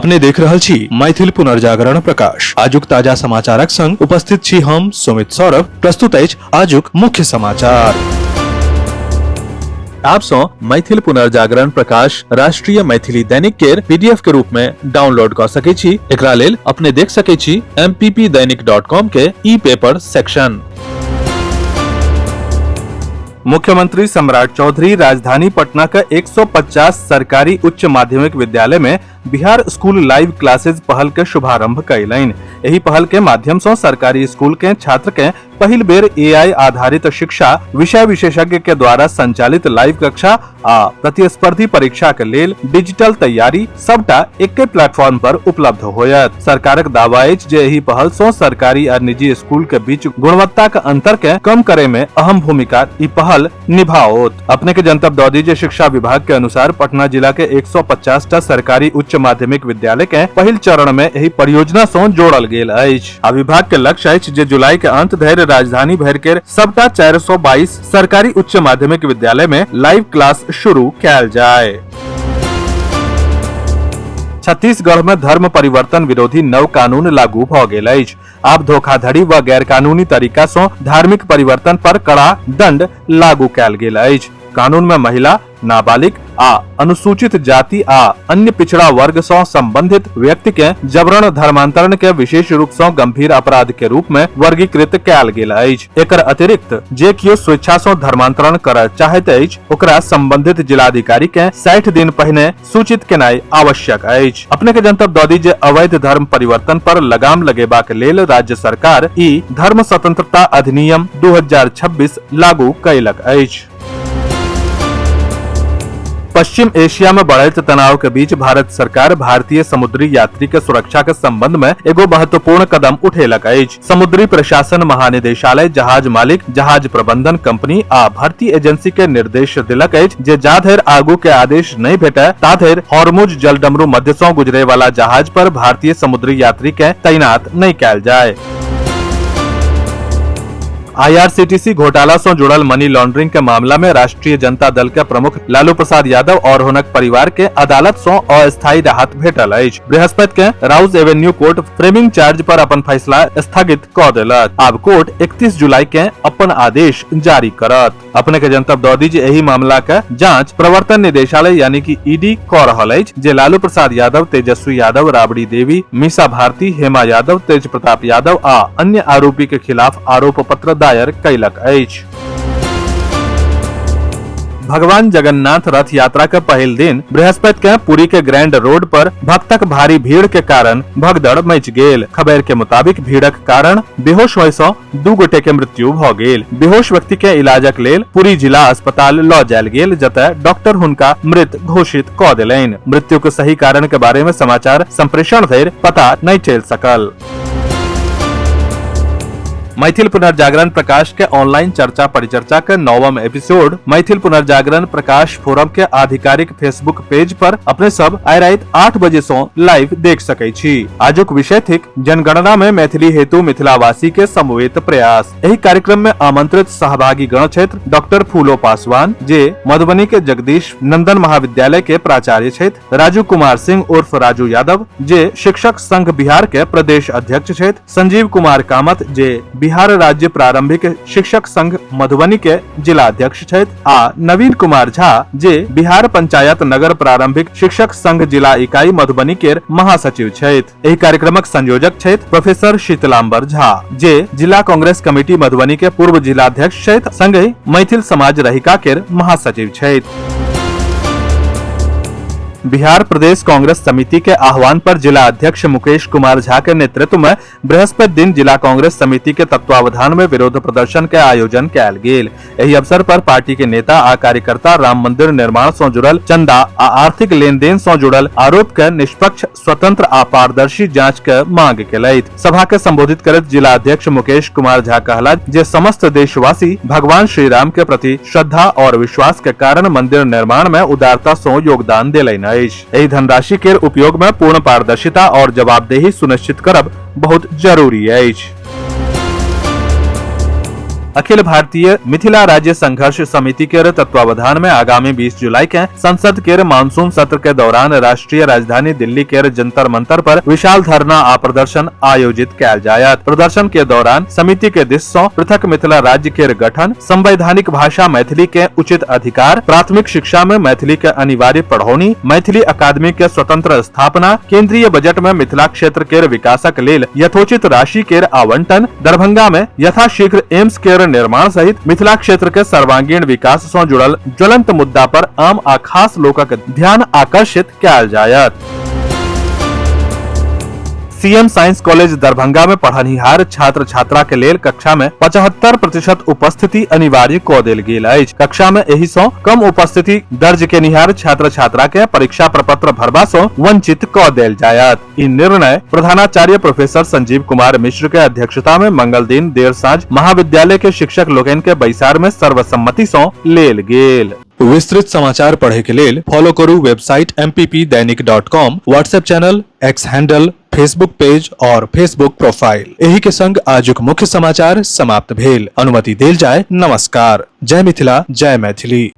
अपने देख रहल छी मैथिल पुनर्जागरण प्रकाश। आजुक ताजा समाचारक संग उपस्थित छी हम सुमित सौरभ। प्रस्तुत अछि आजुक मुख्य समाचार। आप सो मैथिल पुनर्जागरण प्रकाश राष्ट्रीय मैथिली दैनिक केर पीडीएफ के रूप में डाउनलोड कर सके छी। एकरा लेल अपने देख सके छी mppdainik.com के ई पेपर सेक्शन। मुख्यमंत्री सम्राट चौधरी राजधानी पटना के 150 सरकारी उच्च माध्यमिक विद्यालय में बिहार स्कूल लाइव क्लासेज पहल के शुभारंभ कयलनि। एही पहल के माध्यम से सरकारी स्कूल के छात्र के पहिल बेर एआई आधारित शिक्षा विषय विशेषज्ञ के द्वारा संचालित लाइव कक्षा आ प्रतिस्पर्धी परीक्षा के लेल डिजिटल तैयारी सबटा एके प्लेटफॉर्म पर उपलब्ध होयत। सरकारक दावा अछि जे एही पहल से सरकारी आ निजी स्कूल के बीच गुणवत्ता के अंतर के कम करे में अहम भूमिका ई पहल निभाओत। अपने के जनतब दऽ दी जे शिक्षा विभाग के अनुसार पटना जिला के 150 टा सरकारी उच्च माध्यमिक विद्यालय के पहिल चरण में एही परियोजना से जोड़ल गेल अछि। आ विभाग के लक्ष्य अछि जे जुलाई के अंत धरि राजधानी भर के सबटा 422 सरकारी उच्च माध्यमिक विद्यालय में लाइव क्लास शुरू कैल जाए। छत्तीसगढ़ में धर्म परिवर्तन विरोधी नव कानून लागू भ गेल अछि। आब धोखाधड़ी व गैर कानूनी तरीका से धार्मिक परिवर्तन पर कड़ा दंड लागू कैल गेल अछि। कानून में महिला, नाबालिग आ अनुसूचित जाति आ अन्य पिछड़ा वर्ग से संबंधित व्यक्ति के जबरन धर्मांतरण के विशेष रूप से गंभीर अपराध के रूप में वर्गीकृत कैल गेल अछि। एकर अतिरिक्त जे कियो स्वेच्छा से धर्मांतरण करय चाहैत अछि ओकरा संबंधित जिलाधिकारी के 60 दिन पहिने सूचित केनाइ आवश्यक अछि। अपने के जनतब दऽ दी जे अवैध धर्म परिवर्तन पर लगाम लगेबाक लेल राज्य सरकार ई धर्म स्वतंत्रता अधिनियम 2026 लागू कयलक अछि। पश्चिम एशिया में बढ़ते तनाव के बीच भारत सरकार भारतीय समुद्री यात्री के सुरक्षा के संबंध में एगो महत्वपूर्ण कदम उठेलक अछि। समुद्री प्रशासन महानिदेशालय जहाज मालिक, जहाज प्रबंधन कंपनी आ भर्ती एजेंसी के निर्देश दिलक अछि जे जा धरि आगू के आदेश नहीं भेटय ता धरि हॉर्मुज जलडमरू मध्य से गुजरे वाला जहाज पर भारतीय समुद्री यात्री के तैनात नहीं कैल जाए। IRCTC घोटाला से जुड़ल मनी लॉन्ड्रिंग के मामला में राष्ट्रीय जनता दल के प्रमुख लालू प्रसाद यादव और हुनक परिवार के अदालत से अस्थायी राहत भेटल अछि। बृहस्पति के Rouse Avenue court framing charge पर अपन फैसला स्थगित कऽ देलक। आब कोर्ट 31 जुलाई के अपन आदेश जारी करत। अपने के जनतब दऽ दी जे एही मामला के जांच प्रवर्तन निदेशालय यानी कि ईडी कऽ रहल अछि जे लालू प्रसाद यादव, तेजस्वी यादव, राबड़ी देवी, मीसा भारती, हेमा यादव, तेज प्रताप यादव आ अन्य आरोपी के खिलाफ आरोप पत्र दायर कयलक अछि। भगवान जगन्नाथ रथ यात्रा के पहिल दिन बृहस्पति के पुरी के ग्रैंड रोड पर भक्तक भारी भीड़ के कारण भगदड़ मच गेल। खबर के मुताबिक भीड़क कारण बेहोश होय सँ 2 गोटे के मृत्यु भ गेल। बेहोश व्यक्ति के इलाजक लेल पुरी जिला अस्पताल लऽ जायल गेल जतय डॉक्टर हुनका मृत घोषित कऽ देलनि। मृत्यु के सही कारण के बारे में समाचार संप्रेषण धरि पता नहीं चल सकल। मैथिल पुनर्जागरण प्रकाश के ऑनलाइन चर्चा परिचर्चा के 9वां एपिसोड मैथिल पुनर्जागरण प्रकाश फोरम के आधिकारिक फेसबुक पेज पर अपने सब आइ राति 8 बजे से लाइव देख सकै छी। आजुक विषय थिक जनगणना में मैथिली हेतु मिथिलावासी के समवेत प्रयास। एही कार्यक्रम में आमंत्रित सहभागी गण क्षेत्र डॉक्टर फूलो पासवान जे मधुबनी के जगदीश नंदन महाविद्यालय के प्राचार्य क्षेत्र, राजू कुमार सिंह उर्फ राजू यादव जे शिक्षक संघ बिहार के प्रदेश अध्यक्ष क्षेत्र, संजीव कुमार कामत जे बिहार राज्य प्रारंभिक शिक्षक संघ मधुबनी के जिला अध्यक्ष छथि आ नवीन कुमार झा जे बिहार पंचायत नगर प्रारंभिक शिक्षक संघ जिला इकाई मधुबनी के महासचिव छथि। एहि कार्यक्रमक संयोजक छथि प्रोफेसर शीतलाम्बर झा जे जिला कांग्रेस कमेटी मधुबनी के पूर्व जिलाध्यक्ष छथि, संगहि मैथिल समाज रहिका के महासचिव छथि। बिहार प्रदेश कांग्रेस समिति के आह्वान पर जिला अध्यक्ष मुकेश कुमार झा के नेतृत्व में बृहस्पति दिन जिला कांग्रेस समिति के तत्वावधान में विरोध प्रदर्शन के आयोजन कयल गेल। एही अवसर पर पार्टी के नेता आ कार्यकर्ता राम मंदिर निर्माण से जुड़ल चंदा आ आर्थिक लेन देन से जुड़ल आरोप के निष्पक्ष, स्वतंत्र आ पारदर्शी जांच के मांग केलथि। सभा के संबोधित करैत जिला अध्यक्ष मुकेश कुमार झा कहला जे समस्त देशवासी भगवान श्री राम के प्रति श्रद्धा और विश्वास के कारण मंदिर निर्माण में उदारता से योगदान देलनि। एही धनराशि के उपयोग में पूर्ण पारदर्शिता और जवाबदेही सुनिश्चित करब बहुत जरूरी अछि। अखिल भारतीय मिथिला राज्य संघर्ष समिति के तत्वावधान में आगामी 20 जुलाई के संसद के मानसून सत्र के दौरान राष्ट्रीय राजधानी दिल्ली के जंतर मंतर पर विशाल धरना आ प्रदर्शन आयोजित किया जायत। प्रदर्शन के दौरान समिति के दिश से पृथक मिथिला राज्य के गठन, संवैधानिक भाषा मैथिली के उचित अधिकार, प्राथमिक शिक्षा में मैथिली के अनिवार्य पढ़ौनी, मैथिली अकादमी के स्वतंत्र स्थापना, केंद्रीय बजट में मिथिला क्षेत्र के विकासक लेल यथोचित राशि के आवंटन, दरभंगा में यथाशीघ्र एम्स के निर्माण सहित मिथिला क्षेत्र के सर्वांगीण विकास से जुड़ल ज्वलंत मुद्दा पर आम आ खास लोकक ध्यान आकर्षित कयल जायत। सीएम साइंस कॉलेज दरभंगा में पढ़निहार छात्र छात्रा के लेल कक्षा में 75% उपस्थिति अनिवार्य क देल गेल अछि। कक्षा में एहि सॅ कम उपस्थिति दर्ज केनिहार छात्र छात्रा के परीक्षा प्रपत्र भरबा सॅ वंचित क देल जायत। ई निर्णय प्रधानाचार्य प्रोफेसर संजीव कुमार मिश्र के अध्यक्षता में मंगल दिन देर सांझ महाविद्यालय के शिक्षक लोकनि के बैसार में सर्वसम्मति सॅ लेल गेल। विस्तृत समाचार पढ़े के लेल फॉलो करू website mppdainik.com, WhatsApp channel, x handle, Facebook page और फेसबुक प्रोफाइल। एही के संग आजुक मुख्य समाचार समाप्त भेल। अनुमति देल जाय। नमस्कार। जय मिथिला, जय मैथिली।